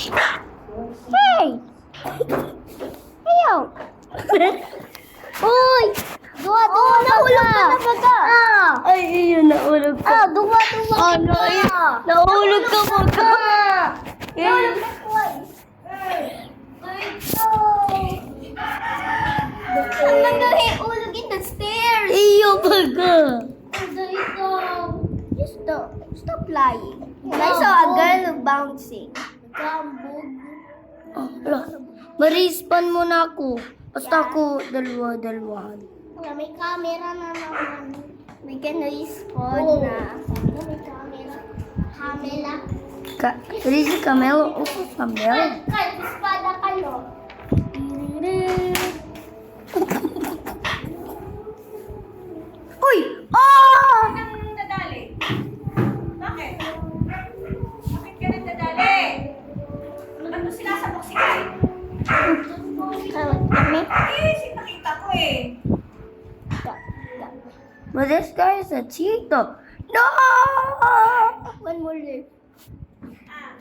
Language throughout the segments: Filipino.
Hey! Ayaw! Uy! Duwa-duwa na baga! Ay, yun, naulog ka. Duwa-duwa Ano, naulog ka baga. Ang nagahulog in the stairs! Iyo baga. Stop lying. I saw a girl bouncing. Marispan mo na ako. Basta ako dalawa-dalawahan. May camera na naman. May respawn na. May camera. Camera. Pwede si Camelo. Opo, Camelo. Espada kayo. Uy! Ah! Anong dadali? Bakit? Bakit ka nagdadali? Ba't mo sinasabok si Kai? Kami? Eh, nakita ko eh. But this guy is a cheetah. No! One more left. Ah,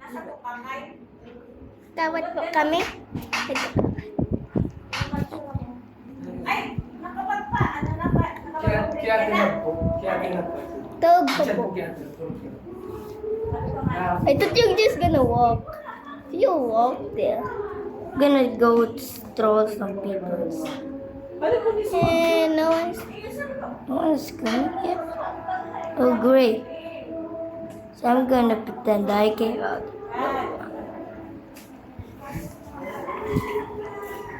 nasabok ka, Kai? Tawad po kami. Ay, nakabag pa. Ano na ba? Nakabag Kaya ka na? Tawag ko po. I thought you're just gonna walk. You walk there. Gonna go stroll some people. And no one's... No one's coming here. Oh, great. So I'm gonna pretend I came out.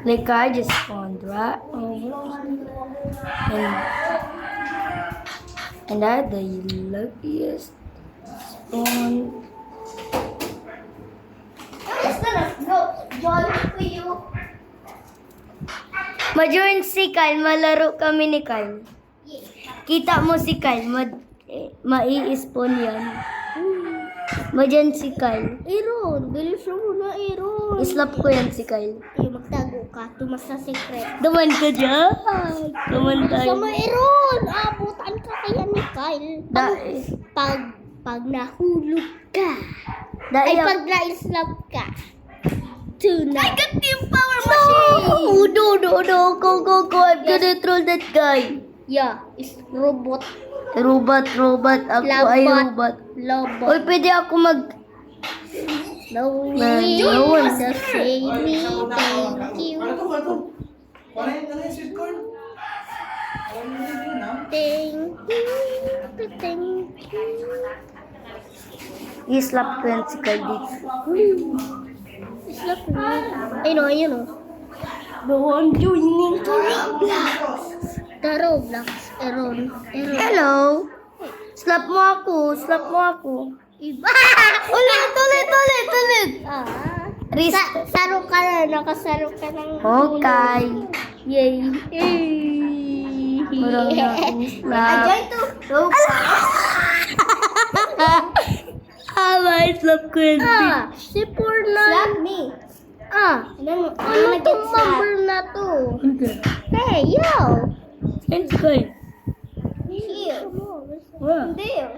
Like I just spawned right over. And I the luckiest spawn. I'm just gonna go jolly for you. Ma-join si Kyle, malaro kami ni Kyle. Kita mo si Kyle, mai-spawn yan. Ma-join si Kyle. Aaron, bilis mo na Aaron. Islap ko yan si Kyle. Magtago ka, tumas sa secret. Duman ka dyan. Duman tayo. Sama Aaron, abutan ka kaya ni Kyle. Pag nahulog ka. Ay, pag na-slap ka. Tonight. I got the power machine! No, go. I'm gonna troll that guy. Yeah, it's robot. Robot. Ako ay robot. Lobot. Uy, pwede ako mag... No Man, way. no one- The say me thank you. Thank you. I-slap ko yan si Kyle dito. Slap me. Ayun o. No, I'm joining to Roblox. The Roblox. Aaron. Hello. Slap mo ako. Iba! Ulit. Ah. Risk. Saro ka na. Nakasaro ka ng... Okay. Yay. Walang na-slap. to Roblox. Slap ko yan. Si Purna. Slap me. Ano tong number na to? Hey, yo! Yan si Kyle. Here. Wow. There.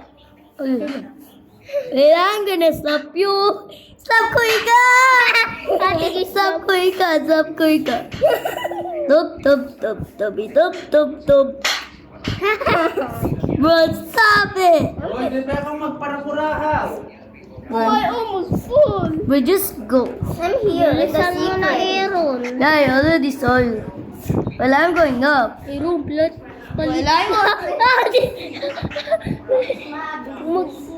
Wait, I'm gonna slap you. Slap ko ika. Slap ko ika. Top. Bro, stop it. Hoy, di ba kang magparapurahaw? Almost full. Bro, just go. I'm here. Bilisan mo na, Aaron. Yeah, I already saw you. Well, I'm going up. Aaron, blood. Wala mo.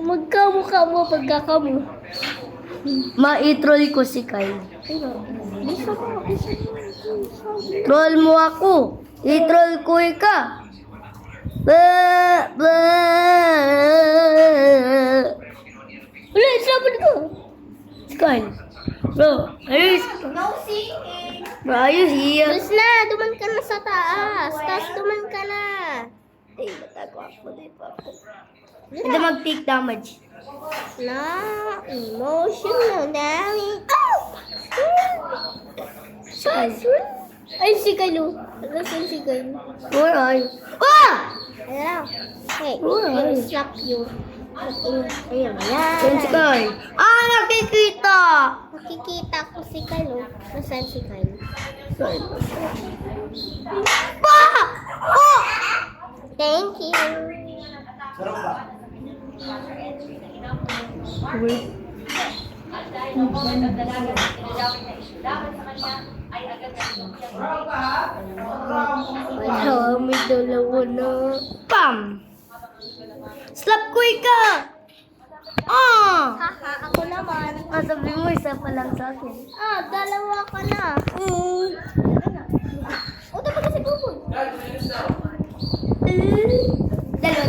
Magkamukha mo pagkakamo. Ma-troll ko si Kyle. Troll mo ako. I-troll ko ika. Wala, sabon ko. Kyle. Bro, No singing. are you here? Bilis na, duman ka na sa taas. Tapos duman ka na. Matago ako dito. Hindi mag-take damage. Na, emotional damage. Ay, si Kalo. Nasaan si Kalo? Where are you? Ah! Ayan. Hey, Where are I will you? slap you. Ayun, Yan si yan. Kyle. Ah, nakikita! Nakikita ko si Kyle, oh. Nasaan si Kyle? Pa! Oh! Thank you. Sarap ba? Wala, may dalawa na. Pam! Slap ko ika! Ah! Haha, ako naman. Ah, sabi mo, isa pa lang sa akin. Ah, dalawa ka na. O, dapat kasi bubol.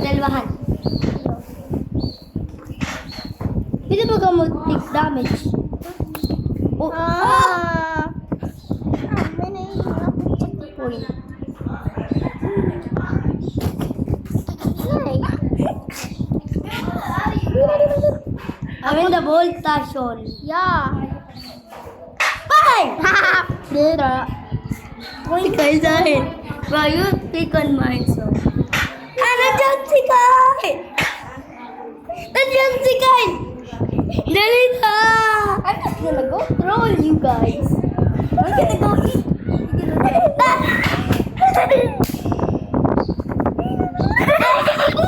Dalawahan. Pwede ba ka mag-take damage? Oh, Ah! May naiiwan akong checkpoint. I'm in the voltation. Yeah. Bye! Dira. Si Kyle dahil. Bro, you take on mine, so. Ah, nandiyan si Kyle! Nandiyan si Kyle! Dali na! I'm just gonna go. Troll, you guys. I'm gonna go eat. Ah!